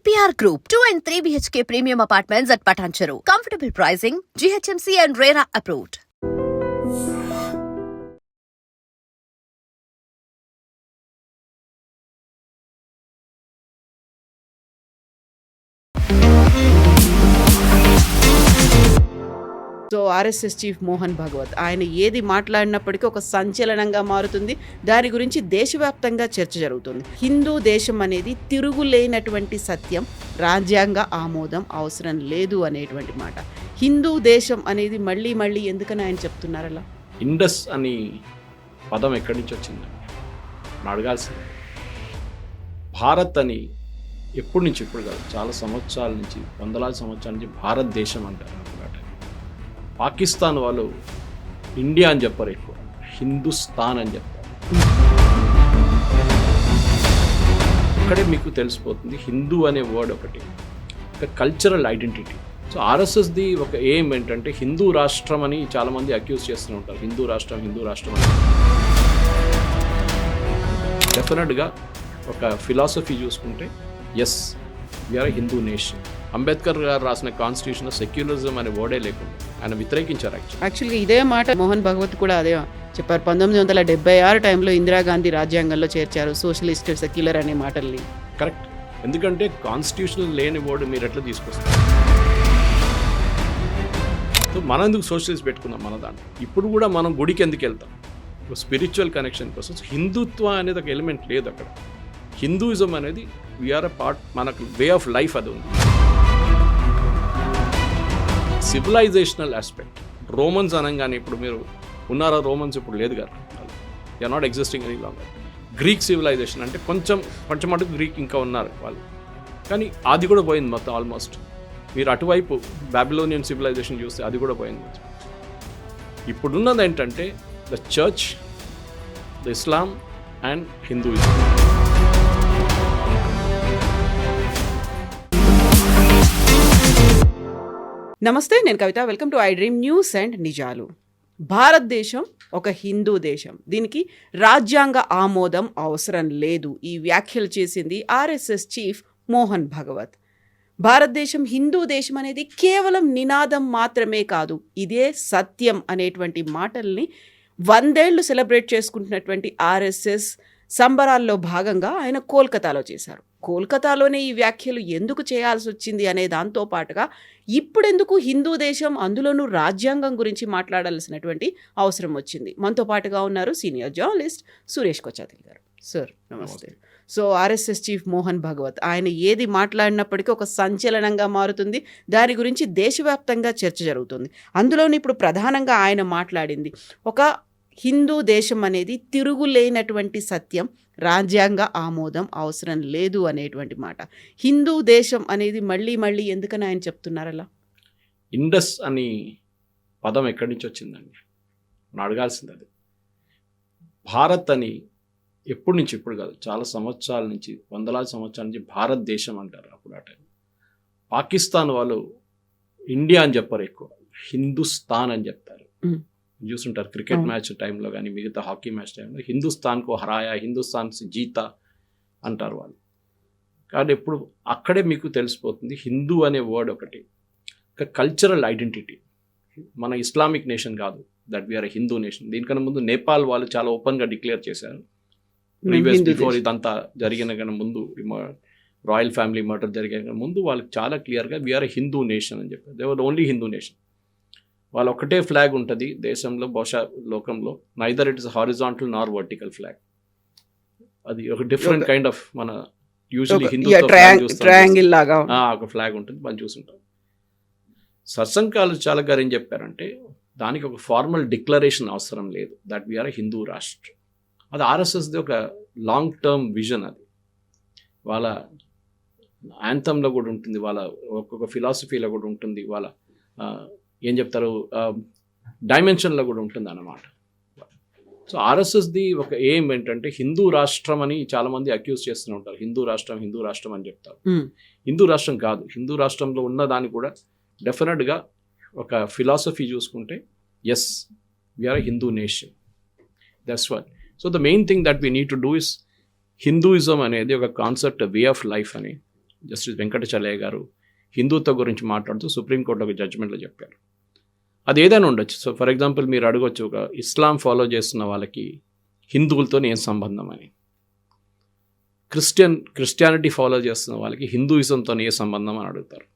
APR Group, 2 and 3 BHK premium apartments at Patancheru. Comfortable pricing, GHMC and RERA approved. So RSS chief Mohan Bhagwat ఆయన ఏది మాట్లాడినప్పటికీ ఒక సంచలనంగా మారుతుంది. దాని గురించి దేశవ్యాప్తంగా చర్చ జరుగుతుంది. హిందూ దేశం అనేది తిరుగులేనటువంటి సత్యం, రాజ్యాంగ ఆమోదం అవసరం లేదు అనేటువంటి మాట. హిందూ దేశం అనేది మళ్ళీ మళ్ళీ ఎందుకని ఆయన చెప్తున్నారు అలా? ఇండస్ అని పదం ఎక్కడి నుంచి వచ్చింది అడగాల్సింది. భారత్ అని ఎప్పటి నుంచి, ఇప్పుడు కాదు, చాలా సంవత్సరాల నుంచి, వందలాది సంవత్సరాల నుంచి భారతదేశం అంటారు. పాకిస్తాన్ వాళ్ళు ఇండియా అని చెప్పారు, ఎక్కువ హిందుస్థాన్ అని చెప్పారు. ఇక్కడే మీకు తెలిసిపోతుంది హిందూ అనే వర్డ్ ఒకటి ఒక కల్చరల్ ఐడెంటిటీ. సో ఆర్ఎస్ఎస్ది ఒక ఎయిమ్ ఏంటంటే హిందూ రాష్ట్రం అని చాలామంది అక్యూజ్ చేస్తూ ఉంటారు. హిందూ రాష్ట్రం అని డెఫినెట్గా ఒక ఫిలాసఫీ చూసుకుంటే yes, we are Hindu nation. Ambedkar గారు రాసిన కాన్స్టిట్యూషన్ సెక్యులరిజం అనే వర్డే లేకుండా ఆయన వ్యతిరేకించారు. యాక్చువల్గా ఇదే మాట మోహన్ భగవత్ కూడా అదే చెప్పారు. 1976 టైంలో ఇందిరాగాంధీ రాజ్యాంగంలో చేర్చారు సోషలిస్ట్, సెక్యులర్ అనే మాటల్ని. కరెక్ట్, ఎందుకంటే కాన్స్టిట్యూషన్ లేని వర్డ్ మీరు ఎట్లా తీసుకొస్తారు? సో మనం ఎందుకు సోషలిస్ట్ పెట్టుకుందాం మన దాంట్లో? ఇప్పుడు కూడా మనం గుడికి ఎందుకు వెళ్తాం? స్పిరిచువల్ కనెక్షన్ కోసం. హిందుత్వ అనేది ఒక ఎలిమెంట్ లేదు అక్కడ. హిందూయిజం అనేది వీఆర్ అ పార్ట్, మనకు వే ఆఫ్ లైఫ్ అది ఉంది. Civilisational aspect. రోమన్స్ అనగానే ఇప్పుడు మీరు ఉన్నారా? రోమన్స్ ఇప్పుడు లేదు కదా, they are not existing any longer. Greek civilization అంటే కొంచెం మటుకు గ్రీక్ ఇంకా ఉన్నారు వాళ్ళు, కానీ అది కూడా పోయింది మొత్తం ఆల్మోస్ట్. మీరు అటువైపు బాబిలోనియన్ సివిలైజేషన్ చూస్తే అది కూడా పోయింది. ఇప్పుడున్నది ఏంటంటే the church, the Islam and Hinduism. నమస్తే, నేను Kavitha. Welcome to I Dream News and నిజాలు. భారతదేశం ఒక హిందూ దేశం, దీనికి రాజ్యాంగ ఆమోదం అవసరం లేదు. ఈ వ్యాఖ్యలు చేసింది ఆర్ఎస్ఎస్ చీఫ్ మోహన్ భగవత్. భారతదేశం హిందూ దేశం అనేది కేవలం నినాదం మాత్రమే కాదు, ఇదే సత్యం అనేటువంటి మాటల్ని 100 ఏళ్లు సెలబ్రేట్ చేసుకుంటున్నటువంటి ఆర్ఎస్ఎస్ సంబరాల్లో భాగంగా ఆయన కోల్కతాలో చేశారు. కోల్కతాలోనే ఈ వ్యాఖ్యలు ఎందుకు చేయాల్సి వచ్చింది అనే దాంతో పాటుగా ఇప్పుడెందుకు హిందూ దేశం, అందులోనూ రాజ్యాంగం గురించి మాట్లాడాల్సినటువంటి అవసరం వచ్చింది? మనతో పాటుగా ఉన్నారు సీనియర్ జర్నలిస్ట్ సురేష్ కొచ్చాతిల్ గారు. సార్ నమస్తే. So RSS chief Mohan Bhagwat ఆయన ఏది మాట్లాడినప్పటికీ ఒక సంచలనంగా మారుతుంది. దాని గురించి దేశవ్యాప్తంగా చర్చ జరుగుతుంది. అందులోని ఇప్పుడు ప్రధానంగా ఆయన మాట్లాడింది ఒక హిందూ దేశం అనేది తిరుగులేనటువంటి సత్యం, రాజ్యాంగ ఆమోదం అవసరం లేదు అనేటువంటి మాట. హిందూ దేశం అనేది మళ్ళీ మళ్ళీ ఎందుకని ఆయన చెప్తున్నారు అలా? ఇండస్ అని పదం ఎక్కడి నుంచి వచ్చిందండి అడగాల్సింది. అది భారత్ అని ఎప్పటి నుంచి, ఇప్పుడు కాదు, చాలా సంవత్సరాల నుంచి, వందలాది సంవత్సరాల నుంచి భారతదేశం అంటారు. అప్పుడు ఆ టైం పాకిస్తాన్ వాళ్ళు ఇండియా అని చెప్పారు, ఎక్కువ హిందుస్థాన్ అని చెప్తారు. చూస్తుంటారు క్రికెట్ మ్యాచ్ టైంలో కానీ మిగతా హాకీ మ్యాచ్ టైంలో హిందుస్థాన్కు హరాయా, హిందుస్థాన్ జీతా అంటారు వాళ్ళు. కానీ ఎప్పుడు అక్కడే మీకు తెలిసిపోతుంది హిందూ అనే వర్డ్ ఒకటి ఒక కల్చరల్ ఐడెంటిటీ. మన ఇస్లామిక్ నేషన్ కాదు, దట్ వీఆర్ హిందూ నేషన్. దీనికన్నా ముందు నేపాల్ వాళ్ళు చాలా ఓపెన్గా డిక్లేర్ చేశారు. ప్రీవియస్ బిఫోర్ ఇదంతా జరిగిన కన్నా ముందు, రాయల్ ఫ్యామిలీ మర్డర్ జరిగిన ముందు వాళ్ళకి చాలా క్లియర్గా వీఆర్ హిందూ నేషన్ అని చెప్పారు. They were only Hindu nation. వాళ్ళ ఒకటే ఫ్లాగ్ ఉంటుంది దేశంలో, బహుశా లోకంలో. Neither it is horizontal Nar vertical flag. అది ఒక డిఫరెంట్ కైండ్ ఆఫ్, మన యూజువల్లీ హిందూ ట్రయాంగిల్ లాగా ఒక ఫ్లాగ్ ఉంటుంది, మనం చూస్తుంటాం. సత్సంగాలు చాలా గారు ఏం చెప్పారంటే దానికి ఒక ఫార్మల్ డిక్లరేషన్ అవసరం లేదు, దట్ వీఆర్ హిందూ రాష్ట్రం. అది ఆర్ఎస్ఎస్ది ఒక లాంగ్ టర్మ్ విజన్. అది వాళ్ళ యాంథంలో కూడా ఉంటుంది, వాళ్ళ ఒక్కొక్క ఫిలాసఫీలో కూడా ఉంటుంది, వాళ్ళ ఏం చెప్తారు డైమెన్షన్లో కూడా ఉంటుంది అన్నమాట. సో ఆర్ఎస్ఎస్ది ఒక ఎయిమ్ ఏంటంటే హిందూ రాష్ట్రం అని చాలామంది అక్యూజ్ చేస్తూ ఉంటారు. హిందూ రాష్ట్రం అని చెప్తారు. హిందూ రాష్ట్రం కాదు. హిందూ రాష్ట్రంలో ఉన్న దాన్ని కూడా డెఫినెట్గా ఒక ఫిలాసఫీ చూసుకుంటే yes, we are Hindu nation. That's what. So the main thing that we need to do is Hinduism అనేది ఒక కాన్సెప్ట్, వే ఆఫ్ లైఫ్ అని. జస్టిస్ వెంకటచలయ్య గారు హిందుత్వం గురించి మాట్లాడుతూ సుప్రీంకోర్టులో ఒక జడ్జిమెంట్లో చెప్పారు. అది ఏదైనా ఉండొచ్చు. సో ఫర్ ఎగ్జాంపుల్ మీరు అడగొచ్చు, ఒక ఇస్లాం ఫాలో చేస్తున్న వాళ్ళకి హిందువులతో ఏం సంబంధం అని, క్రిస్టియానిటీ ఫాలో చేస్తున్న వాళ్ళకి హిందూయిజంతో ఏ సంబంధం అని అడుగుతారు.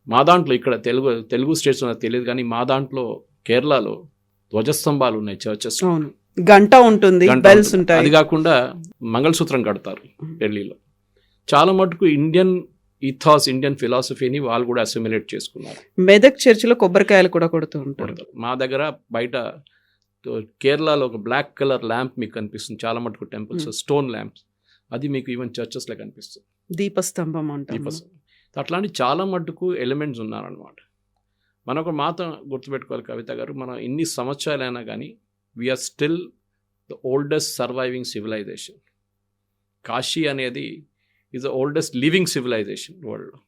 మా దాంట్లో ఇక్కడ తెలుగు స్టేట్స్ ఉన్నది తెలియదు, కానీ మా దాంట్లో కేరళలో ధ్వజస్తంభాలు ఉన్నాయి చర్చెస్, గంట ఉంటుంది, బెల్స్ ఉంటాయి. అది కాకుండా మంగళసూత్రం కడతారు పెళ్లిలో. చాలా మటుకు ఇండియన్ ఈథాస్, ఇండియన్ ఫిలాసఫీని వాళ్ళు కూడా అసిమిలేట్ చేసుకున్నారు. మెదక్ చర్చిలో కొబ్బరికాయలు కూడా కొడుతూ ఉంటారు. మా దగ్గర బయట కేరళలో ఒక బ్లాక్ కలర్ ల్యాంప్ మీకు కనిపిస్తుంది చాలా మటుకు టెంపుల్స్, స్టోన్ ల్యాంప్స్, అది మీకు ఈవెన్ చర్చెస్లో కనిపిస్తుంది. దీపస్తంభం అంటారు. అట్లాంటి చాలా మటుకు ఎలిమెంట్స్ ఉన్నారనమాట. మనం ఒక మాట గుర్తుపెట్టుకోవాలి కవిత గారు, మనం ఎన్ని సంవత్సరాలైనా కానీ we're still the oldest surviving civilisation. Kashi అనేది is the oldest living civilisation వరల్డ్లో.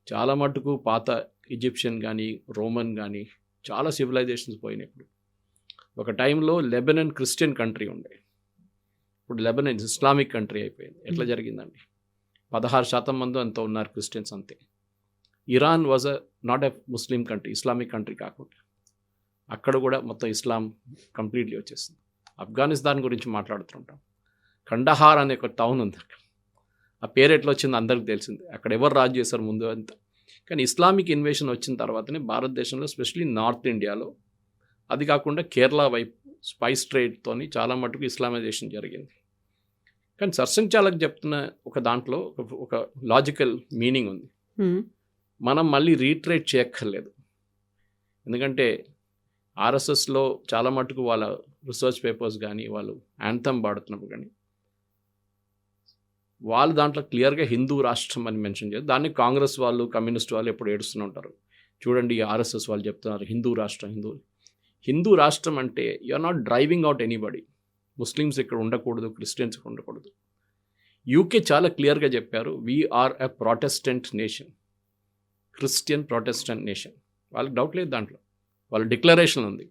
చాలా మటుకు పాత ఈజిప్షియన్ కానీ రోమన్ కానీ చాలా సివిలైజేషన్స్ పోయినప్పుడు. ఒక టైంలో లెబనన్ క్రిస్టియన్ కంట్రీ ఉండే, ఇప్పుడు లెబనన్ ఇస్లామిక్ కంట్రీ అయిపోయింది. ఎట్లా జరిగిందండి? 16% మంది అంత ఉన్నారు క్రిస్టియన్స్ అంతే. Iran was not a Muslim country, Islamic country కాకుండా అక్కడ కూడా మొత్తం ఇస్లాం కంప్లీట్లీ వచ్చేసింది. ఆఫ్ఘనిస్తాన్ గురించి మాట్లాడుతుంటాం, కండహార్ అనే ఒక టౌన్ ఉంది అక్కడ. ఆ పేరు ఎట్లా వచ్చిందో అందరికీ తెలిసింది, అక్కడ ఎవరు రాజు చేశారు ముందు అంతా. కానీ ఇస్లామిక్ ఇన్వేషన్ వచ్చిన తర్వాతనే భారతదేశంలో ఎస్పెషలీ నార్త్ ఇండియాలో, అది కాకుండా కేరళ వైపు స్పైస్ ట్రేడ్తోని చాలా మటుకు ఇస్లామైజేషన్ జరిగింది. కానీ సర్సంచాలకు చెప్తున్న ఒక దాంట్లో ఒక లాజికల్ మీనింగ్ ఉంది. మనం మళ్ళీ రీట్రేట్ చేయక్కర్లేదు. ఎందుకంటే ఆర్ఎస్ఎస్లో చాలా మటుకు వాళ్ళ రీసెర్చ్ పేపర్స్ కానీ వాళ్ళు యాంథమ్ పాడుతున్నప్పుడు కానీ వాళ్ళు దాంట్లో క్లియర్గా హిందూ రాష్ట్రం అని మెన్షన్ చేస్తారు. దాన్ని కాంగ్రెస్ వాళ్ళు, కమ్యూనిస్ట్ వాళ్ళు ఎప్పుడు ఏడుస్తూనే ఉంటారు. చూడండి ఆర్ఎస్ఎస్ వాళ్ళు చెప్తున్నారు హిందూ రాష్ట్రం. హిందూ రాష్ట్రం అంటే you are not driving out anybody. Muslims ఇక్కడ ఉండకూడదు, క్రిస్టియన్స్ ఇక్కడ ఉండకూడదు. యూకే చాలా క్లియర్గా చెప్పారు, we're a Protestant nation, Christian Protestant nation. వాళ్ళకి డౌట్ లేదు దాంట్లో, వాళ్ళ డిక్లరేషన్ ఉంది.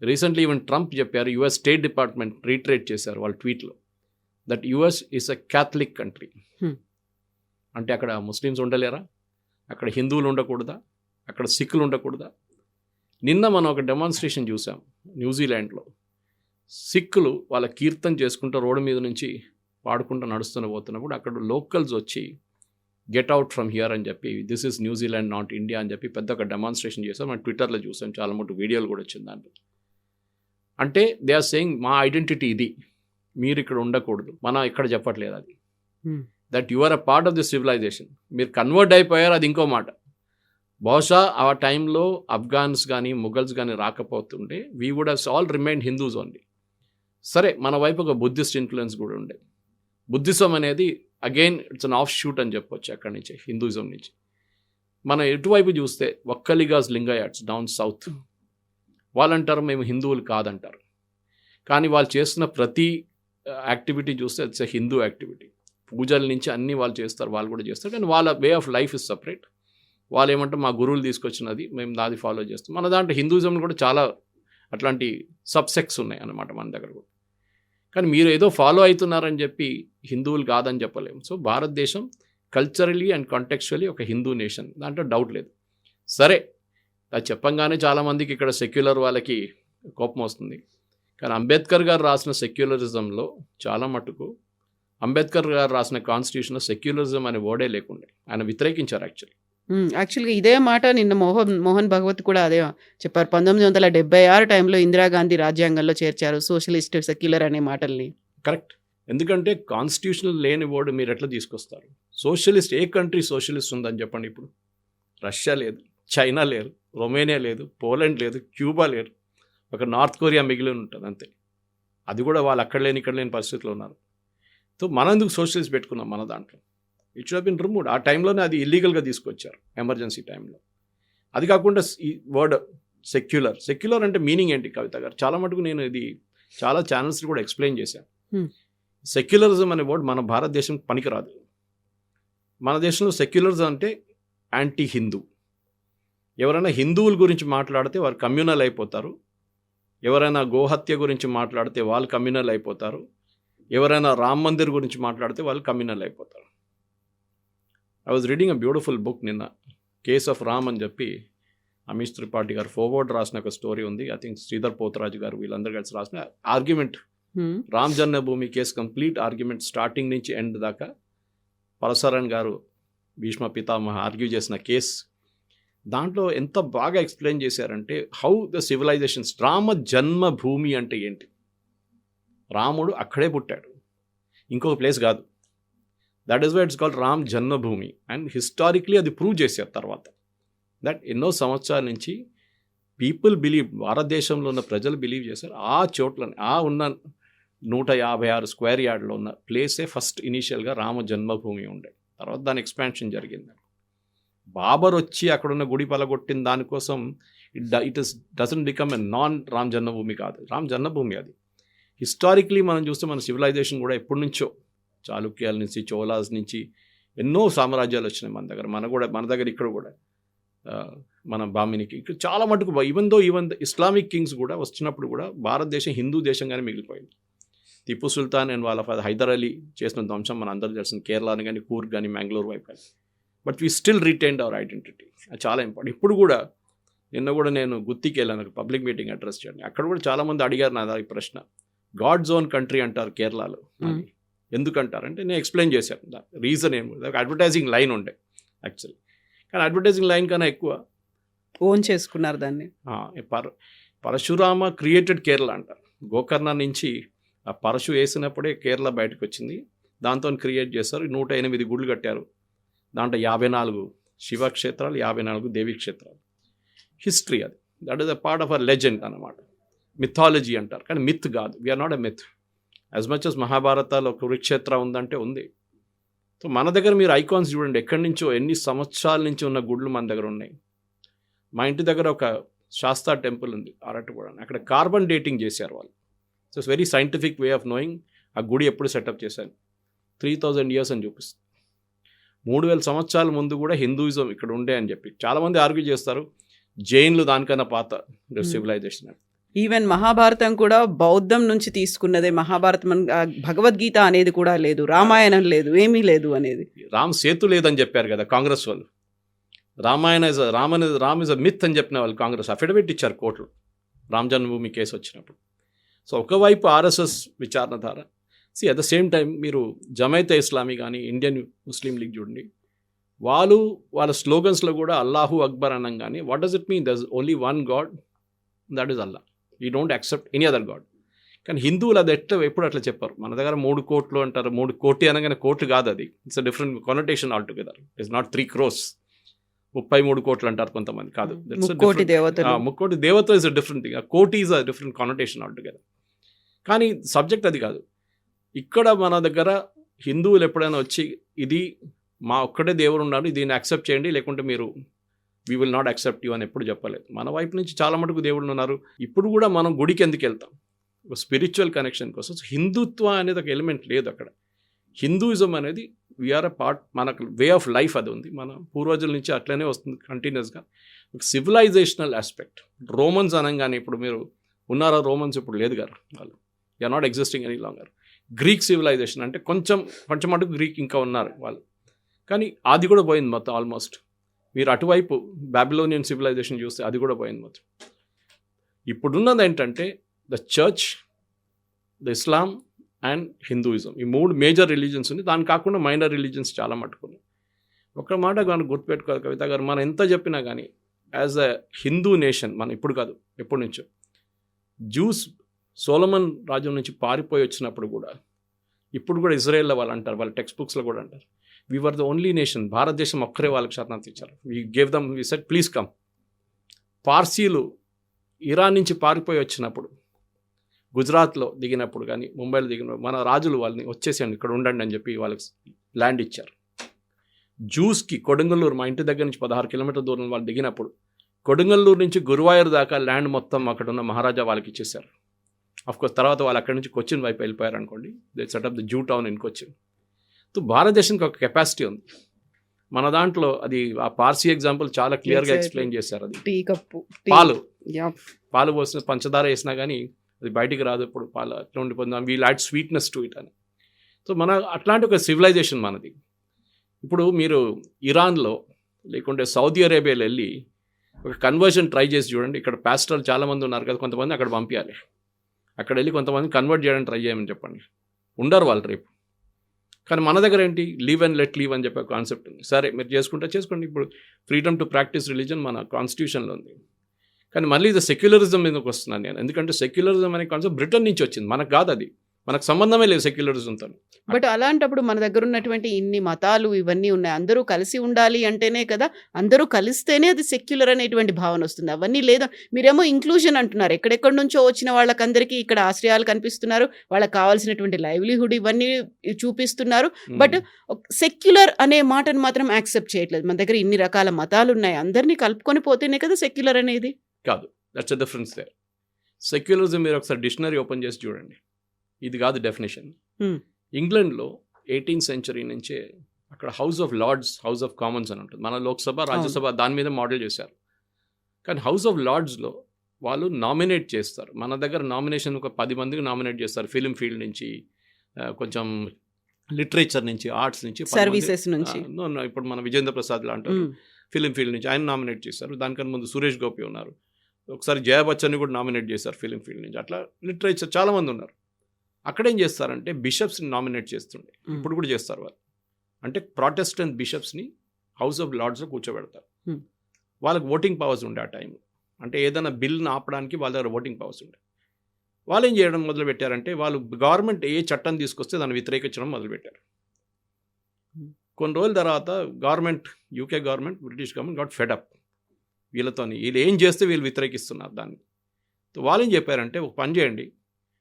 రీసెంట్లీ ఈవెన్ ట్రంప్ చెప్పారు, యుఎస్ స్టేట్ డిపార్ట్మెంట్ రీట్రేట్ చేశారు వాళ్ళ ట్వీట్లో, that US is a Catholic country. అంటే అక్కడ ముస్లిమ్స్ ఉండలేరా? అక్కడ హిందువులు ఉండకూడదా? అక్కడ సిక్కులు ఉండకూడదా? నిన్న మనం ఒక డెమాన్స్ట్రేషన్ చూసాం న్యూజిలాండ్లో. సిక్కులు వాళ్ళ కీర్తన చేసుకుంటూ రోడ్డు మీద నుంచి పాడుకుంటూ పోతున్నప్పుడు అక్కడ లోకల్స్ వచ్చి గెట్ అవుట్ ఫ్రమ్ హియర్ అని చెప్పి, this is New Zealand not India అని చెప్పి పెద్ద ఒక డెమాన్స్ట్రేషన్ చేసాం. మనం ట్విట్టర్లో చూసాం, చాలా మటుకు వీడియోలు కూడా వచ్చింది దాంట్లో. అంటే దే ఆర్ సేయింగ్ మా ఐడెంటిటీ ఇది, మీరు ఇక్కడ ఉండకూడదు. మనం ఇక్కడ చెప్పట్లేదు అది, that you are a part of the civilization. మీరు కన్వర్ట్ అయిపోయారు, అది ఇంకో మాట. బహుశా ఆ టైంలో అఫ్ఘాన్స్ కానీ ముఘల్స్ కానీ రాకపోతుంటే we would have all remain Hindus only. సరే, మన వైపు ఒక బుద్ధిస్ట్ ఇన్ఫ్లుయెన్స్ కూడా ఉండే. బుద్ధిజం అనేది again it's an off shoot అని చెప్పొచ్చు అక్కడి నుంచి, హిందూయిజం నుంచి. మనం ఎటువైపు చూస్తే ఒక్కలిగాస్ లింగాయట్స్ డౌన్ సౌత్, వాళ్ళంటారు మేము హిందువులు కాదంటారు. కానీ వాళ్ళు చేస్తున్న ప్రతి యాక్టివిటీ చూస్తే ఇట్స్ ఎ హిందూ యాక్టివిటీ. పూజల నుంచి అన్నీ వాళ్ళు చేస్తారు, వాళ్ళు కూడా చేస్తారు. కానీ వాళ్ళ వే ఆఫ్ లైఫ్ ఇస్ సపరేట్. వాళ్ళు ఏమంటే మా గురువులు తీసుకొచ్చినది మేము దాది ఫాలో చేస్తాం. మన దాంట్లో హిందూయిజం కూడా చాలా అట్లాంటి సబ్సెక్ట్స్ ఉన్నాయి అన్నమాట మన దగ్గర కూడా. కానీ మీరు ఏదో ఫాలో అవుతున్నారని చెప్పి హిందువులు కాదని చెప్పలేము. సో భారతదేశం కల్చరలీ అండ్ కాంటెక్చువలీ ఒక హిందూ నేషన్, దాంట్లో డౌట్ లేదు. సరే, అది చెప్పంగానే చాలామందికి ఇక్కడ సెక్యులర్ వాళ్ళకి కోపం వస్తుంది. కానీ అంబేద్కర్ గారు రాసిన సెక్యులరిజంలో చాలా మటుకు, అంబేద్కర్ గారు రాసిన కాన్స్టిట్యూషన్లో సెక్యులరిజం అనే వర్డే లేకుండే, ఆయన వ్యతిరేకించారు యాక్చువల్గా ఇదే మాట నిన్న మోహన్ భగవత్ కూడా అదే చెప్పారు. 1976 టైంలో ఇందిరాగాంధీ రాజ్యాంగంలో చేర్చారు సోషలిస్ట్ సెక్యులర్ అనే మాటల్ని. కరెక్ట్. ఎందుకంటే కాన్స్టిట్యూషనల్ లేని వర్డ్ మీరు ఎట్లా తీసుకొస్తారు? సోషలిస్ట్, ఏ కంట్రీ సోషలిస్ట్ ఉందని చెప్పండి. ఇప్పుడు రష్యా లేదు, చైనా లేరు, రొమేనియా లేదు, పోలాండ్ లేదు, క్యూబా లేరు, ఒక నార్త్ కొరియా మిగిలి ఉంటుంది అంతే. అది కూడా వాళ్ళు అక్కడ లేని ఇక్కడ లేని పరిస్థితిలో ఉన్నారు. సో మనం ఎందుకు సోషలిస్ట్ పెట్టుకున్నాం మన దాంట్లో? It should have been removed. ఆ టైంలోనే అది ఇల్లీగల్గా తీసుకొచ్చారు ఎమర్జెన్సీ టైంలో. అది కాకుండా ఈ వర్డ్ సెక్యులర్ అంటే మీనింగ్ ఏంటి కవిత గారు? చాలా మటుకు నేను ఇది చాలా ఛానల్స్ కూడా ఎక్స్ప్లెయిన్ చేశాను. సెక్యులరిజం అనే వర్డ్ మన భారతదేశం పనికిరాదు. మన దేశంలో సెక్యులరిజం అంటే యాంటీ హిందూ. ఎవరైనా హిందువుల గురించి మాట్లాడితే వారు కమ్యూనల్ అయిపోతారు, ఎవరైనా గోహత్య గురించి మాట్లాడితే వాళ్ళు కమ్యూనల్ అయిపోతారు, ఎవరైనా రామ్ మందిర్ గురించి మాట్లాడితే వాళ్ళు కమ్యూనల్ అయిపోతారు. I was reading a beautiful book నిన్న, కేస్ ఆఫ్ రామ్ అని చెప్పి అమీష్ త్రిపాఠి గారు ఫోర్వర్డ్ రాసిన ఒక స్టోరీ ఉంది. ఐ థింక్ శ్రీధర్ పోతరాజు గారు వీళ్ళందరూ కలిసి రాసిన argument, Ram Janmabhoomi case complete argument starting నుంచి ఎండ్ దాకా పరశురామ్ గారు భీష్మ పితామహ ఆర్గ్యూ చేసిన కేస్. దాంట్లో ఎంత బాగా ఎక్స్ప్లెయిన్ చేశారంటే how the civilisations, Rama Janmabhoomi అంటే ఏంటి, రాముడు అక్కడే పుట్టాడు, ఇంకొక ప్లేస్ కాదు. That is why it's called Ram Janmabhoomi. And historically అది ప్రూవ్ చేశారు తర్వాత. దట్ ఎన్నో సంవత్సరాల నుంచి పీపుల్ బిలీవ్, భారతదేశంలో ఉన్న ప్రజలు బిలీవ్ చేశారు ఆ చోట్లని, ఆ ఉన్న 156 స్క్వేర్ యార్డ్లో ఉన్న ప్లేసే ఫస్ట్ ఇనీషియల్గా రామ జన్మభూమి ఉండే. తర్వాత దాని ఎక్స్పాన్షన్ జరిగింది. బాబర్ వచ్చి అక్కడున్న గుడి పలగొట్టిన దానికోసం it doesn't become a non Ram Janmabhoomi కాదు, రామ్ జన్మభూమి అది. హిస్టారిక్లీ మనం చూస్తే మన సివిలైజేషన్ కూడా ఎప్పటి నుంచో, చాళుక్యాల నుంచి, చోళాస్ నుంచి ఎన్నో సామ్రాజ్యాలు వచ్చినాయి మన దగ్గర ఇక్కడ కూడా మన బామినికి ఇక్కడ చాలా మటుకు ఈవెన్ ఇస్లామిక్ కింగ్స్ కూడా వచ్చినప్పుడు కూడా భారతదేశం హిందూ దేశంగానే మిగిలిపోయింది. టిప్పు సుల్తాన్ అండ్ వాళ్ళ ఫాదర్ హైదర్ అలీ చేసిన ధ్వంసం మన అందరూ తెలిసిన, కేరళని కానీ, కూర్గ్ కానీ, మ్యాంగ్లూర్ వైపు కానీ. But we still retained our identity. అది చాలా ఇంపార్టెంట్. ఇప్పుడు కూడా నిన్న కూడా నేను గుత్తికి వెళ్ళాను పబ్లిక్ మీటింగ్ అడ్రస్ చేయండి. అక్కడ కూడా చాలామంది అడిగారు నా ఈ ప్రశ్న, గాడ్ జోన్ కంట్రీ అంటారు కేరళలో, ఎందుకంటారంటే నేను ఎక్స్ప్లెయిన్ చేశాను రీజన్ ఏమి. అడ్వర్టైజింగ్ లైన్ ఉండే యాక్చువల్లీ, కానీ అడ్వర్టైజింగ్ లైన్ కన్నా ఎక్కువ ఓన్ చేసుకున్నారు దాన్ని. పరశురామ క్రియేటెడ్ కేరళ అంటారు. గోకర్ణ నుంచి ఆ పరశు వేసినప్పుడే కేరళ బయటకు వచ్చింది. దాంతో క్రియేట్ చేస్తారు. 108 గుళ్ళు కట్టారు. దాంట్లో 54 శివక్షేత్రాలు, 54 దేవీ క్షేత్రాలు. హిస్టరీ అది. That is a part of our legend అన్నమాట. మిథాలజీ అంటారు, కానీ మిత్ కాదు. We're not a myth. As much as మహాభారతాలో కురుక్షేత్ర ఉందంటే ఉంది. సో మన దగ్గర మీరు ఐకాన్స్ చూడండి, ఎక్కడి నుంచో ఎన్ని సంవత్సరాల నుంచి ఉన్న గుళ్ళు మన దగ్గర ఉన్నాయి. మా ఇంటి దగ్గర ఒక శాస్తా టెంపుల్ ఉంది అరట్టుగూడ, అక్కడ కార్బన్ డేటింగ్ చేశారు వాళ్ళు. So it's very scientific way of knowing ఆ గుడి ఎప్పుడు సెటప్ చేశాను. 3000 years అని చూపిస్తుంది. 3000 సంవత్సరాల ముందు కూడా హిందూయిజం ఇక్కడ ఉండే అని చెప్పి చాలామంది ఆర్గ్యూ చేస్తారు. జైన్లు దానికన్నా పాత సివిలైజేషన్. ఈవెన్ మహాభారతం కూడా బౌద్ధం నుంచి తీసుకున్నదే. మహాభారతం భగవద్గీత అనేది కూడా లేదు, రామాయణం లేదు, ఏమీ లేదు అనేది. రామ్ సేతు లేదని చెప్పారు కదా కాంగ్రెస్ వాళ్ళు. Ramayana Ram is a myth అని చెప్పిన వాళ్ళు కాంగ్రెస్ అఫిడవిట్ ఇచ్చారు కోర్టులో రామ్ జన్మభూమి కేసు వచ్చినప్పుడు. సో ఒకవైపు ఆర్ఎస్ఎస్ విచారణధార, అట్ ద సేమ్ టైం మీరు జమైతే ఇస్లామీ కానీ, ఇండియన్ ముస్లిం లీగ్ చూడండి, వాళ్ళ స్లోగన్స్లో కూడా అల్లాహు అక్బర్ అనం కానీ, what does it mean? There is only one God, that is Allah. You don't accept any other God. కానీ హిందువులు అది ఎప్పుడు అట్లా చెప్పారు. మన దగ్గర 3 కోట్లు అంటారు. 3 కోటి అనగానే కోట్లు కాదు అది. It's a different connotation altogether. It's not 3 crores. 33 కోట్లు అంటారు కొంతమంది. కాదు, ముక్కోటి దేవత ఇస్ అ డిఫరెంట్ థింగ్. కోటి is a different connotation altogether. కానీ సబ్జెక్ట్ అది కాదు. ఇక్కడ మన దగ్గర హిందువులు ఎప్పుడైనా వచ్చి ఇది మా ఒక్కటే దేవుడు ఉన్నాడు, దీన్ని యాక్సెప్ట్ చేయండి, లేకుంటే మీరు we will not accept you అని ఎప్పుడు చెప్పలేదు. మన వైపు నుంచి చాలా మటుకు దేవుళ్ళు ఉన్నారు. ఇప్పుడు కూడా మనం గుడికి ఎందుకు వెళ్తాం? స్పిరిచువల్ కనెక్షన్ కోసం. హిందుత్వ అనేది ఒక ఎలిమెంట్ లేదు అక్కడ. హిందూయిజం అనేది వీఆర్ అ పార్ట్, మనకు వే ఆఫ్ లైఫ్ అది ఉంది. మన పూర్వజుల నుంచి అట్లనే వస్తుంది కంటిన్యూస్గా. ఒక సివిలైజేషనల్ ఆస్పెక్ట్. రోమన్స్ అనగానే ఇప్పుడు మీరు ఉన్నారా? రోమన్స్ ఇప్పుడు లేదు గారు, వాళ్ళు you are not existing any longer. Greek civilization అంటే కొంచెం మటుకు గ్రీక్ ఇంకా ఉన్నారు వాళ్ళు, కానీ అది కూడా పోయింది మొత్తం ఆల్మోస్ట్. మీరు అటువైపు బాబిలోనియన్ సివిలైజేషన్ చూస్తే అది కూడా పోయింది మొత్తం. ఇప్పుడున్నది ఏంటంటే the church, the Islam and Hinduism, ఈ 3 మేజర్ రిలీజన్స్ ఉంది. దాని కాకుండా మైనర్ రిలీజన్స్ చాలా మట్టుకున్నాయి. ఒక మాట మనం గుర్తుపెట్టుకోవాలి కవిత గారు, మనం ఎంత చెప్పినా కానీ యాజ్ అ హిందూ నేషన్, మనం ఇప్పుడు కాదు ఎప్పటి నుంచో, జ్యూస్ సోలమన్ రాజ్యం నుంచి పారిపోయి వచ్చినప్పుడు కూడా, ఇప్పుడు కూడా ఇజ్రాయెల్లో వాళ్ళు అంటారు, వాళ్ళ టెక్స్ట్ బుక్స్లో కూడా అంటారు, we were the only nation, భారతదేశం ఒక్కరే వాళ్ళకి శరణార్థి ఇచ్చారు. We gave them, we said please come. పార్సీలు ఇరాన్ నుంచి పారిపోయి వచ్చినప్పుడు, గుజరాత్లో దిగినప్పుడు కానీ, ముంబైలో దిగినప్పుడు మన రాజులు వాళ్ళని వచ్చేసాను ఇక్కడ ఉండండి అని చెప్పి వాళ్ళకి ల్యాండ్ ఇచ్చారు. జ్యూస్కి కొడంగల్లూరు, మా ఇంటి దగ్గర నుంచి 16 కిలోమీటర్ల దూరం వాళ్ళు దిగినప్పుడు, కొడంగల్లూరు నుంచి గురువాయూర్ దాకా ల్యాండ్ మొత్తం అక్కడ ఉన్న మహారాజా వాళ్ళకి ఇచ్చేశారు. అఫ్కోర్స్ తర్వాత వాళ్ళు అక్కడి నుంచి కొచ్చిన్ వైపు వెళ్ళిపోయారు అనుకోండి. They setup the zoo town in Cochin. So భారతదేశానికి ఒక కెపాసిటీ ఉంది. మన దాంట్లో అది ఆ పార్సీ ఎగ్జాంపుల్ చాలా క్లియర్గా ఎక్స్ప్లెయిన్ చేశారు. అది టీ కప్పు, పాలు పోసిన పంచదార వేసినా కానీ అది బయటికి రాదు. ఇప్పుడు పాలు అట్లా ఉండిపోతుంది. We'll add sweetness to it అని. సో మన అట్లాంటి ఒక సివిలైజేషన్ మనది. ఇప్పుడు మీరు ఇరాన్లో లేకుంటే సౌదీ అరేబియాలో వెళ్ళి ఒక కన్వర్షన్ ట్రై చేసి చూడండి. ఇక్కడ పాస్టర్లు చాలామంది ఉన్నారు కదా, కొంతమంది అక్కడ పంపించాలి. అక్కడ వెళ్ళి కొంతమంది కన్వర్ట్ చేయడానికి ట్రై చేయమని చెప్పండి, ఉండరు వాళ్ళు రేపు. కానీ మన దగ్గర ఏంటి, లీవ్ అండ్ లెట్ లీవ్ అని చెప్పే కాన్సెప్ట్ ఉంది. సరే మీరు చేసుకుంటే చేసుకోండి, ఇప్పుడు ఫ్రీడమ్ టు ప్రాక్టీస్ రిలీజన్ మన కాన్స్టిట్యూషన్లో ఉంది. కానీ మళ్ళీ ఇది సెక్యులరిజం మీదకి వస్తున్నాను నేను, ఎందుకంటే సెక్యులరిజం అనే కాన్సెప్ట్ బ్రిటన్ నుంచి వచ్చింది, మనకు కాదు, అది మనకు సంబంధమే లేదు సెక్యులరిజంతో. బట్ అలాంటప్పుడు మన దగ్గర ఉన్నటువంటి ఇన్ని మతాలు ఇవన్నీ ఉన్నాయి, అందరూ కలిసి ఉండాలి అంటేనే కదా, అందరూ కలిస్తేనే అది సెక్యులర్ అనేటువంటి భావన వస్తుంది. అవన్నీ లేదా, మీరేమో ఇంక్లూజన్ అంటున్నారు, ఎక్కడెక్కడి నుంచో వచ్చిన వాళ్ళకందరికీ ఇక్కడ ఆశ్రయాలు కనిపిస్తున్నారు, వాళ్ళకి కావాల్సినటువంటి లైవ్లీహుడ్ ఇవన్నీ చూపిస్తున్నారు. బట్ సెక్యులర్ అనే మాటను మాత్రం యాక్సెప్ట్ చేయట్లేదు. మన దగ్గర ఇన్ని రకాల మతాలు ఉన్నాయి, అందరినీ కలుపుకొని పోతేనే కదా సెక్యులర్ అనేది. కాదు, that's the difference there. Secularism మీరు ఒకసారి డిక్షనరీ ఓపెన్ చేసి చూడండి, ఇది కాదు డెఫినేషన్. ఇంగ్లాండ్లో 18th century నుంచే అక్కడ House of Lords, House of Commons అని ఉంటుంది. మన లోక్సభ, రాజ్యసభ దాని మీద మోడల్ చేశారు. కానీ హౌస్ ఆఫ్ లార్డ్స్లో వాళ్ళు నామినేట్ చేస్తారు. మన దగ్గర నామినేషన్ ఒక 10 మందికి నామినేట్ చేస్తారు, ఫిలిం ఫీల్డ్ నుంచి, కొంచెం లిటరేచర్ నుంచి, ఆర్ట్స్ నుంచి, సర్వీసెస్ నుంచి. ఇప్పుడు మన విజేంద్ర ప్రసాద్ లాంటి ఫిలిం ఫీల్డ్ నుంచి ఆయన నామినేట్ చేశారు. దానికన్నా ముందు సురేష్ గోపి ఉన్నారు, ఒకసారి జయ బచ్చన్ని కూడా నామినేట్ చేశారు ఫిలిం ఫీల్డ్ నుంచి. అట్లా లిటరేచర్ చాలామంది ఉన్నారు. అక్కడ ఏం చేస్తారంటే బిషప్స్ని నామినేట్ చేస్తుండే, ఇప్పుడు కూడా చేస్తారు వాళ్ళు. అంటే ప్రాటెస్టెంట్ బిషప్స్ని హౌస్ ఆఫ్ లార్డ్స్లో కూర్చోబెడతారు. వాళ్ళకి ఓటింగ్ పవర్స్ ఉండే ఆ టైం, అంటే ఏదైనా బిల్ని ఆపడానికి వాళ్ళ దగ్గర ఓటింగ్ పవర్స్ ఉండే. వాళ్ళు ఏం చేయడం మొదలుపెట్టారంటే, వాళ్ళు గవర్నమెంట్ ఏ చట్టం తీసుకొస్తే దాన్ని వ్యతిరేకించడం మొదలుపెట్టారు. కొన్ని రోజుల తర్వాత government, UK government, British government got fed up వీళ్ళతోని, వీళ్ళు ఏం చేస్తే వీళ్ళు వ్యతిరేకిస్తున్నారు దాన్ని. వాళ్ళు ఏం చెప్పారంటే, ఒక పని చేయండి,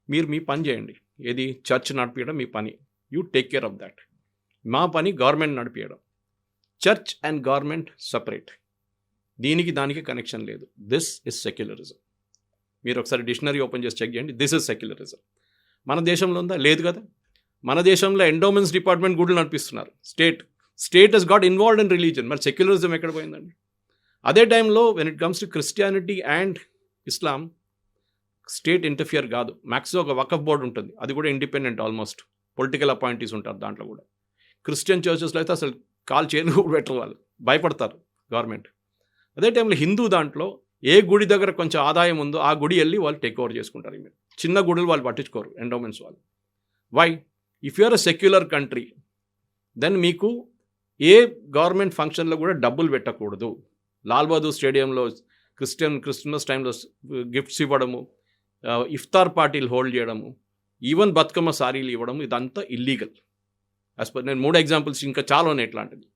మీరు మీ పని చేయండి, ఏది చర్చ్ నడిపించడం మీ పని, you take care of that. మా పని గవర్నమెంట్ నడిపించడం. చర్చ్ అండ్ గవర్నమెంట్ సపరేట్, దీనికి దానికి కనెక్షన్ లేదు. This is secularism. మీరు ఒకసారి డిక్షనరీ ఓపెన్ చేసి చెక్ చేయండి, దిస్ ఇస్ సెక్యులరిజం. మన దేశంలో ఉందా? లేదు కదా. మన దేశంలో ఎండోమెంట్స్ డిపార్ట్మెంట్ గుడ్లు నడిపిస్తున్నారు. State Hess got involved in religion. మరి సెక్యులరిజం ఎక్కడ పోయిందండి? అదే టైంలో when it comes to Christianity and Islam, state interfere కాదు. మ్యాక్సిమం ఒక వకఫ్ బోర్డు ఉంటుంది, అది కూడా ఇండిపెండెంట్, ఆల్మోస్ట్ పొలిటికల్ అపాయింటీస్ ఉంటారు దాంట్లో కూడా. క్రిస్టియన్ చర్చెస్లో అయితే అసలు కాల్ చేయను కూడా పెట్టరు, వాళ్ళు భయపడతారు గవర్నమెంట్. అదే టైంలో హిందూ దాంట్లో ఏ గుడి దగ్గర కొంచెం ఆదాయం ఉందో ఆ గుడి వెళ్ళి వాళ్ళు టేక్ ఓవర్ చేసుకుంటారు. మీరు చిన్న గుడులు వాళ్ళు పట్టించుకోరు, ఎండోమెంట్స్ వాళ్ళు. Why? If you are a secular country, then మీకు ఏ గవర్నమెంట్ ఫంక్షన్లో కూడా డబ్బులు పెట్టకూడదు. లాల్ బహదూర్ స్టేడియంలో క్రిస్మస్ టైంలో గిఫ్ట్స్ ఇవ్వడము, ఇఫ్తార్ పార్టీలు హోల్డ్ చేయడము, ఈవెన్ బతుకమ్మ సారీలు ఇవ్వడము, ఇదంతా ఇల్లీగల్. యాజ్ పర్ నేను 3 ఎగ్జాంపుల్స్ ఇంకా చాలా ఉన్నాయి ఇట్లాంటిది.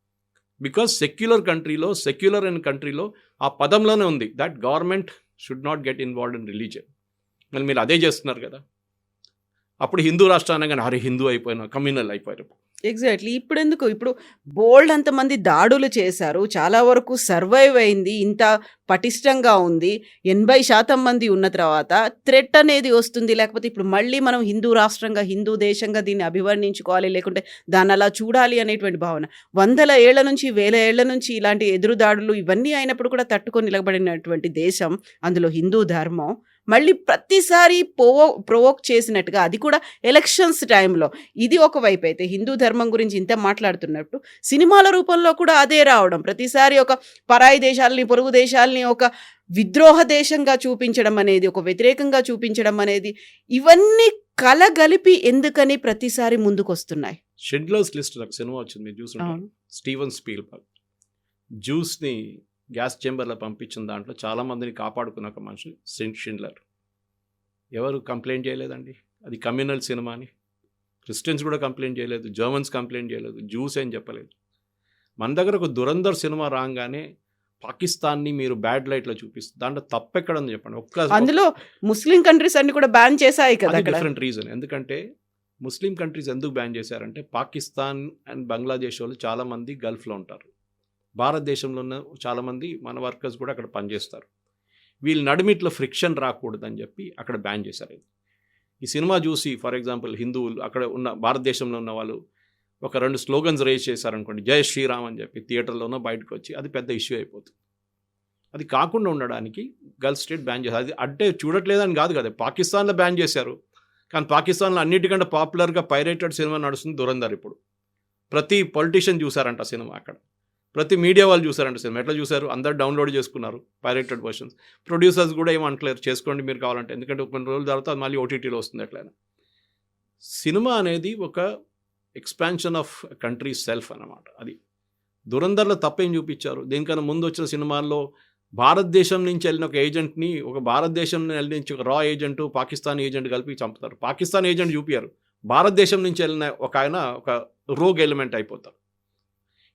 బికాస్ సెక్యులర్ అండ్ కంట్రీలో ఆ పదంలోనే ఉంది that government should not get involved in religion. మరి మీరు అదే చేస్తున్నారు కదా. అప్పుడు హిందూ రాష్ట్రాన్ని కానీ అరే హిందూ అయిపోయినా కమ్యూనల్ అయిపోయారు. ఎగ్జాక్ట్లీ. ఇప్పుడు బోల్డ్ అంతమంది దాడులు చేశారు, చాలా వరకు సర్వైవ్ అయింది, ఇంత పటిష్టంగా ఉంది. 80% మంది ఉన్న తర్వాత థ్రెట్ అనేది వస్తుంది. లేకపోతే ఇప్పుడు మళ్ళీ మనం హిందూ రాష్ట్రంగా, హిందూ దేశంగా దీన్ని అభివర్ణించుకోవాలి, లేకుంటే దాన్ని అలా చూడాలి అనేటువంటి భావన. 100 ఏళ్ల నుంచి, 1000 ఏళ్ల నుంచి ఇలాంటి ఎదురుదాడులు ఇవన్నీ అయినప్పుడు కూడా తట్టుకొని నిలబడినటువంటి దేశం, అందులో హిందూ ధర్మం మళ్ళీ ప్రతిసారి ప్రొవోక్ చేసినట్టుగా, అది కూడా ఎలక్షన్స్ టైంలో. ఇది ఒకవైపు అయితే హిందూ ధర్మం గురించి ఇంత మాట్లాడుతున్నప్పుడు సినిమాల రూపంలో కూడా అదే రావడం, ప్రతిసారి ఒక పరాయి దేశాలని, పొరుగు దేశాలని ఒక విద్రోహ దేశంగా చూపించడం అనేది, ఒక వ్యతిరేకంగా చూపించడం అనేది, ఇవన్నీ కలగలిపి ఎందుకని ప్రతిసారి ముందుకు వస్తున్నాయి. షిండ్లర్స్ లిస్ట్ ఒక సినిమా వచ్చింది, మీరు చూసుకుంటారు. స్టీవెన్ స్పీల్బర్గ్ జ్యూస్ని గ్యాస్ చేంబర్లో పంపించిన దాంట్లో చాలామందిని కాపాడుకున్న ఒక మనిషి షిండ్లర్. ఎవరు కంప్లైంట్ చేయలేదండి, అది కమ్యూనల్ సినిమా అని. క్రిస్టియన్స్ కూడా కంప్లైంట్ చేయలేదు, జర్మన్స్ కంప్లైంట్ చేయలేదు, జ్యూస్ ఏం చెప్పలేదు. మన దగ్గర ఒక దురంధర్ సినిమా రాగానే పాకిస్తాన్ని మీరు బ్యాడ్ లైట్లో చూపిస్తారు, దాంట్లో తప్పెక్కడని చెప్పండి. అందులో ముస్లిం కంట్రీస్ అన్ని కూడా బ్యాన్ చేశాయి కదా. Different reason. ఎందుకంటే ముస్లిం కంట్రీస్ ఎందుకు బ్యాన్ చేశారంటే, పాకిస్తాన్ అండ్ బంగ్లాదేశ్ వాళ్ళు చాలామంది గల్ఫ్లో ఉంటారు, భారతదేశంలో ఉన్న చాలామంది మన వర్కర్స్ కూడా అక్కడ పనిచేస్తారు. వీళ్ళు నడిమిట్లో ఫ్రిక్షన్ రాకూడదని చెప్పి అక్కడ బ్యాన్ చేశారు. ఈ సినిమా చూసి ఫర్ ఎగ్జాంపుల్ హిందువులు, అక్కడ ఉన్న భారతదేశంలో ఉన్న వాళ్ళు ఒక 2 స్లోగన్స్ రేజ్ చేశారనుకోండి, జై శ్రీరామ్ అని చెప్పి, థియేటర్లోనో బయటకు వచ్చి అది పెద్ద ఇష్యూ అయిపోతుంది. అది కాకుండా ఉండడానికి గల్ఫ్ స్టేట్ బ్యాన్ చేశారు. అది అంటే చూడట్లేదని కాదు కదా, పాకిస్తాన్లో బ్యాన్ చేశారు. కానీ పాకిస్తాన్లో అన్నిటికంటే పాపులర్గా పైరేటెడ్ సినిమా నడుస్తుంది దురంధర్. ఇప్పుడు ప్రతి పొలిటీషియన్ చూసారంట సినిమా అక్కడ, ప్రతి మీడియా వాళ్ళు చూసారంట సినిమా. ఎట్లా చూసారు? అందరు డౌన్లోడ్ చేసుకున్నారు పైరేటెడ్ వర్షన్స్. ప్రొడ్యూసర్స్ కూడా ఏమంటలేరు చేసుకోండి మీరు కావాలంటే, ఎందుకంటే కొన్ని రోజుల తర్వాత అది మళ్ళీ ఓటీటీలో వస్తుంది. ఎట్లయినా సినిమా అనేది ఒక ఎక్స్పాన్షన్ ఆఫ్ కంట్రీ సెల్ఫ్ అన్నమాట. అది దురంధర్లో తప్పేం చూపించారు? దీనికన్నా ముందు వచ్చిన సినిమాల్లో భారతదేశం నుంచి వెళ్ళిన ఒక ఏజెంట్ని, ఒక భారతదేశం నుంచి ఒక రా ఏజెంట్, పాకిస్తాన్ ఏజెంట్ కలిపి చంపుతారు. పాకిస్తాన్ ఏజెంట్ చూపించారు, భారతదేశం నుంచి వెళ్ళిన ఒక ఆయన ఒక రోగ్ ఎలిమెంట్ అయిపోతారు.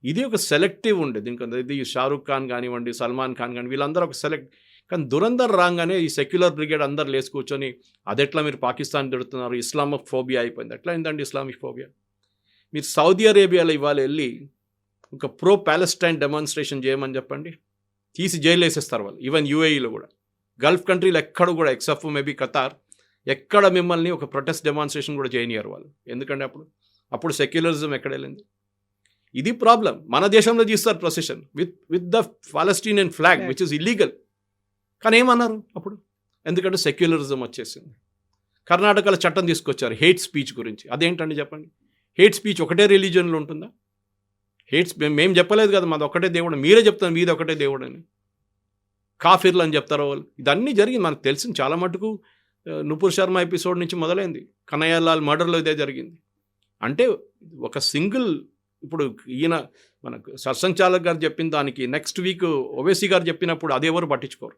ఇది ఒక సెలెక్టివ్ ఉండే దీనికి. ఇది షారూక్ ఖాన్ కానివ్వండి, సల్మాన్ ఖాన్ కానీ వీళ్ళందరూ ఒక సెలెక్ట్. కానీ దురంధర్ రాగానే ఈ సెక్యులర్ బ్రిగేడ్ అందరు లేచి కూర్చొని అదెట్లా మీరు పాకిస్తాన్ తిడుతున్నారు, ఇస్లామిక్ ఫోబియా అయిపోయింది. ఎట్లా అయిందండి ఇస్లామిక్ ఫోబియా? మీరు సౌదీ అరేబియాలో ఇవాళ వెళ్ళి ఒక ప్రో ప్యాలెస్టైన్ డెమాన్స్ట్రేషన్ చేయమని చెప్పండి, తీసి జైలు వేసేస్తారు వాళ్ళు. ఈవెన్ యూఏఈలో కూడా, గల్ఫ్ కంట్రీలు ఎక్కడ కూడా ఎక్సెప్ట్ మేబీ ఖతార్, ఎక్కడ మిమ్మల్ని ఒక ప్రొటెస్ట్ డెమాన్స్ట్రేషన్ కూడా చేయనియారు వాళ్ళు. ఎందుకంటే అప్పుడు సెక్యులరిజం ఎక్కడ వెళ్ళింది? ఇది ప్రాబ్లం. మన దేశంలో తీస్తారు procession with the Palestinian flag which is illegal. కానీ ఏమన్నారు అప్పుడు? ఎందుకంటే సెక్యులరిజం వచ్చేసింది. కర్ణాటకలో చట్టం తీసుకొచ్చారు హేట్ స్పీచ్ గురించి. అదేంటండి చెప్పండి? హేట్ స్పీచ్ ఒకటే రిలీజియన్లో ఉంటుందా? మేము చెప్పలేదు కదా మాది ఒకటే దేవుడు, మీరే చెప్తాను మీది ఒకటే దేవుడు అని. కాఫిర్లు అని చెప్తారు వాళ్ళు. ఇదన్నీ జరిగింది మనకు తెలిసింది చాలా మటుకు. నుపూర్ శర్మ ఎపిసోడ్ నుంచి మొదలైంది, కనయ్యలాల్ మర్డర్లో ఇదే జరిగింది. అంటే ఒక సింగిల్, ఇప్పుడు ఈయన మనకు సర్సంఘ్ చాలక్ గారు చెప్పిన దానికి నెక్స్ట్ వీక్ ఓవైసీ గారు చెప్పినప్పుడు అది ఎవరు పట్టించుకోరు.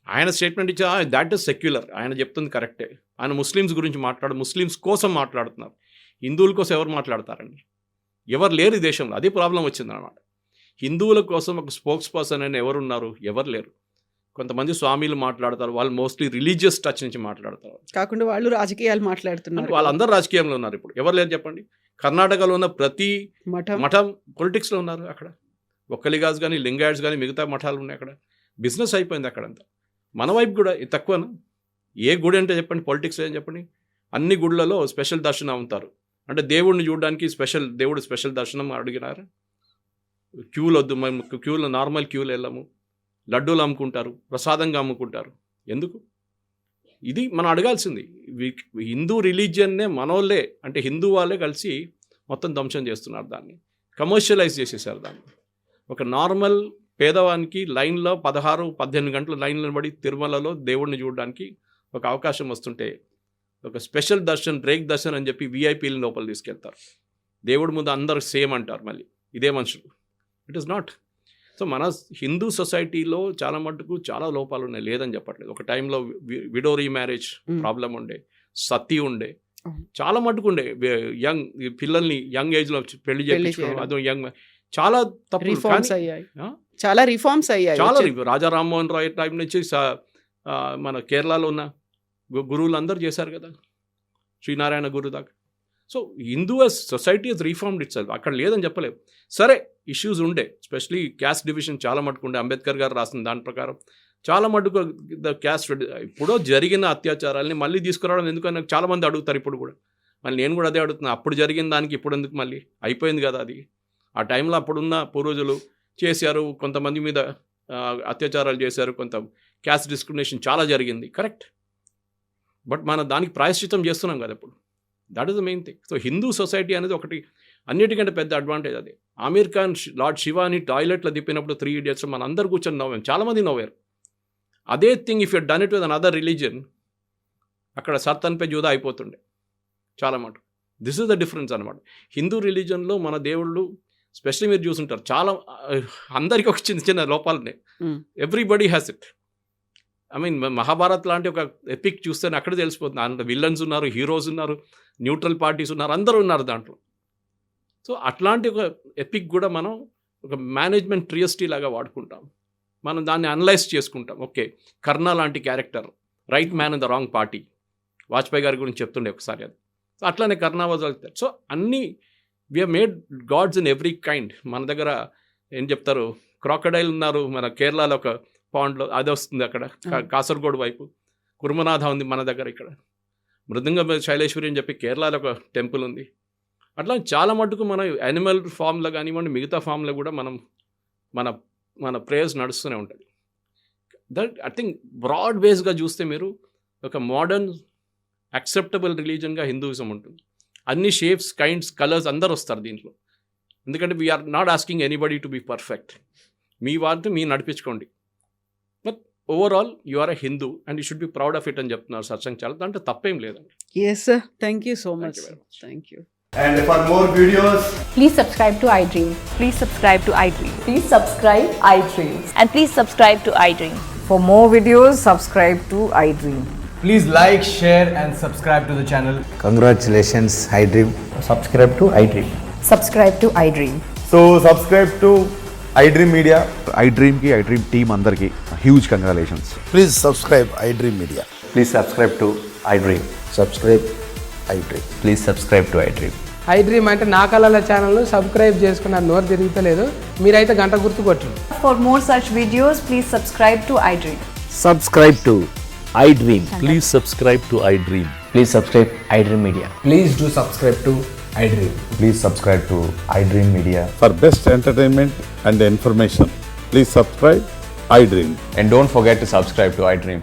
ఆయన స్టేట్మెంట్ ఇచ్చా దాట్ ఈస్ సెక్యులర్, ఆయన చెప్తుంది కరెక్టే. ఆయన ముస్లిమ్స్ గురించి ముస్లిమ్స్ కోసం మాట్లాడుతున్నారు. హిందువుల కోసం ఎవరు మాట్లాడతారండి? ఎవరు లేరు ఈ దేశంలో. అదే ప్రాబ్లం వచ్చిందన్నమాట. హిందువుల కోసం ఒక స్పోక్స్ పర్సన్ అని ఎవరున్నారు? ఎవరు లేరు. కొంతమంది స్వామీలు మాట్లాడతారు, వాళ్ళు మోస్ట్లీ రిలీజియస్ టచ్ నుంచి మాట్లాడతారు. కాకుండా వాళ్ళు రాజకీయాలు మాట్లాడుతున్నారు. వాళ్ళందరూ రాజకీయంలో ఉన్నారు. ఇప్పుడు ఎవరు లేరు చెప్పండి? కర్ణాటకలో ఉన్న ప్రతి మఠం పొలిటిక్స్లో ఉన్నారు. అక్కడ ఒక్కలిగాస్ కానీ, లింగాయట్స్ కానీ, మిగతా మఠాలు ఉన్నాయి. అక్కడ బిజినెస్ అయిపోయింది అక్కడంతా. మన వైపు కూడా ఇది తక్కువనా? ఏ గుడి అంటే చెప్పండి, పాలిటిక్స్ ఏం చెప్పండి? అన్ని గుళ్ళలో స్పెషల్ దర్శనం అవుతారు. అంటే దేవుడిని చూడడానికి దేవుడు స్పెషల్ దర్శనం అడిగినారు. క్యూలు వద్దు, మేము క్యూలో నార్మల్ క్యూలు వెళ్ళాము. లడ్డూలు అమ్ముకుంటారు, ప్రసాదంగా అమ్ముకుంటారు. ఎందుకు? ఇది మనం అడగాల్సింది. హిందూ రిలీజియన్నే మనోళ్ళే, అంటే హిందూ వాళ్ళే కలిసి మొత్తం ధ్వంసం చేస్తున్నారు. దాన్ని కమర్షియలైజ్ చేసేసారు. దాన్ని ఒక నార్మల్ పేదవానికి లైన్లో 16-18 గంటలు లైన్లో పడి తిరుమలలో దేవుడిని చూడడానికి ఒక అవకాశం వస్తుంటే ఒక స్పెషల్ దర్శన్, బ్రేక్ దర్శన్ అని చెప్పి విఐపీలు లోపల తీసుకెళ్తారు. దేవుడి ముందు అందరూ సేమ్ అంటారు. మళ్ళీ ఇదే మనుషులు. It is not. సో మన హిందూ సొసైటీలో చాలా మటుకు చాలా లోపాలు ఉన్నాయి, లేదని చెప్పట్లేదు. ఒక టైంలో విడో రీమ్యారేజ్ ప్రాబ్లం ఉండే, సతీ ఉండే, చాలా మటుకు ఉండే. యంగ్ పిల్లల్ని యంగ్ ఏజ్లో పెళ్లి చేయించుకోవడం, అదో యంగ్, చాలా తప్పు. చాలా రిఫార్మ్స్ అయ్యాయి. చాలా రాజా రామ్మోహన్ రాయ్ టైం నుంచి మన కేరళలో ఉన్న గురువులు అందరూ చేశారు కదా, శ్రీనారాయణ గురు దాకా. So Hindu society has reformed itself. అక్కడ లేదని చెప్పలేము. సరే ఇష్యూస్ ఉండే, ఎస్పెషలీ క్యాస్ట్ డివిజన్ చాలా మటుకు ఉండే. అంబేద్కర్ గారు రాసిన దాని ప్రకారం చాలా మటుకు ద క్యాస్ట్, ఇప్పుడు జరిగిన అత్యాచారాలని మళ్ళీ తీసుకురావడం ఎందుకని చాలామంది అడుగుతారు ఇప్పుడు కూడా. మళ్ళీ నేను కూడా అదే అడుగుతున్నా, అప్పుడు జరిగిన దానికి ఇప్పుడు ఎందుకు మళ్ళీ? అయిపోయింది కదా అది. ఆ టైంలో అప్పుడున్న పూర్వజులు చేశారు, కొంతమంది మీద అత్యాచారాలు చేశారు, కొంత క్యాస్ట్ డిస్క్రిమినేషన్ చాలా జరిగింది, కరెక్ట్. బట్ మనం దానికి ప్రాయశ్చితం చేస్తున్నాం కదా ఇప్పుడు. That is the main thing. So Hindu society అనేది ఒకటి అన్నిటికంటే పెద్ద అడ్వాంటేజ్ అది. ఆమీర్ ఖాన్ లార్డ్ శివాని టాయిలెట్లో తిప్పినప్పుడు 3 Idiots మన అందరు కూర్చొని నవ్వాం, చాలామంది నవ్వారు. అదే thing if you done it with an other religion, అక్కడ సర్తన్ పే జూదా అయిపోతుండే చాలా మాట. దిస్ ఇస్ ద డిఫరెన్స్ అనమాట. హిందూ రిలీజన్లో మన దేవుళ్ళు, స్పెషల్లీ మీరు చూసుంటారు, చాలా అందరికీ ఒక చిన్న చిన్న లోపాలు ఉన్నాయి. Everybody has it. I mean Mahabharat లాంటి ఒక ఎపిక్ చూస్తే అక్కడ తెలిసిపోతుంది. అందులో విలన్స్ ఉన్నారు, హీరోస్ ఉన్నారు, న్యూట్రల్ పార్టీస్ ఉన్నారు, అందరూ ఉన్నారు దాంట్లో. సో అట్లాంటి ఒక ఎపిక్ కూడా మనం ఒక మేనేజ్మెంట్ ట్రియస్టీ లాగా వాడుకుంటాం. మనం దాన్ని అనలైజ్ చేసుకుంటాం. ఓకే, కర్ణ లాంటి character, right man in the wrong party, Vajpayee గారి గురించి చెప్తుండే ఒకసారి అది. సో అట్లానే కర్ణ వాజ్ ఆల్సో. సో అన్నీ we have made gods in every kind. మన దగ్గర ఏం చెప్తారు, క్రాకడైల్ ఉన్నారు మన కేరళలో ఒక పాండ్లో, అది వస్తుంది అక్కడ కాసర్గోడ్ వైపు. కుర్మనాథ ఉంది మన దగ్గర. ఇక్కడ మృదంగ శైలేశ్వరి అని చెప్పి కేరళలో ఒక టెంపుల్ ఉంది. అట్లా చాలా మటుకు మన యానిమల్ ఫామ్లో కానివ్వండి, మిగతా ఫామ్లో కూడా మన ప్రేయర్స్ నడుస్తూనే ఉంటుంది. దట్ ఐ థింక్ బ్రాడ్ బేస్గా చూస్తే మీరు ఒక మోడర్న్ యాక్సెప్టబుల్ రిలీజన్గా హిందూయిజం ఉంటుంది. అన్ని షేప్స్, కైండ్స్, కలర్స్ అందరు వస్తారు దీంట్లో. ఎందుకంటే we're not asking anybody to be perfect. మీ వారిని మీరు నడిపించుకోండి. But overall you are a Hindu and you should be proud of it అని చెప్తున్నారు సత్సంగ్ చాలా. దాంట్లో తప్పేం లేదండి. Yes sir, thank you so much. you very much. Thank you. And for more videos, Please subscribe to iDream. Please subscribe to iDream. Please subscribe iDream. And please subscribe to iDream. For more videos, subscribe to iDream. please like, share and subscribe to the channel. Congratulations, iDream. Subscribe to iDream. Subscribe to iDream. So subscribe to iDream Media. iDream की iDream team अंदर की huge congratulations. Please subscribe iDream Media. Please subscribe to iDream. Subscribe iDream. Please subscribe to iDream. iDream అంటే నా కళల channel subscribe చేసుకున్న నోరు తిరుగుతలేదు, మీరైతే గంట గుర్తు కొట్టండి. For more such videos, please subscribe to iDream. Subscribe to iDream. Please subscribe to iDream. Please subscribe iDream Media. Please do subscribe to iDream. Please subscribe to iDream Media. For best entertainment and information, please subscribe iDream. And don't forget to subscribe to iDream.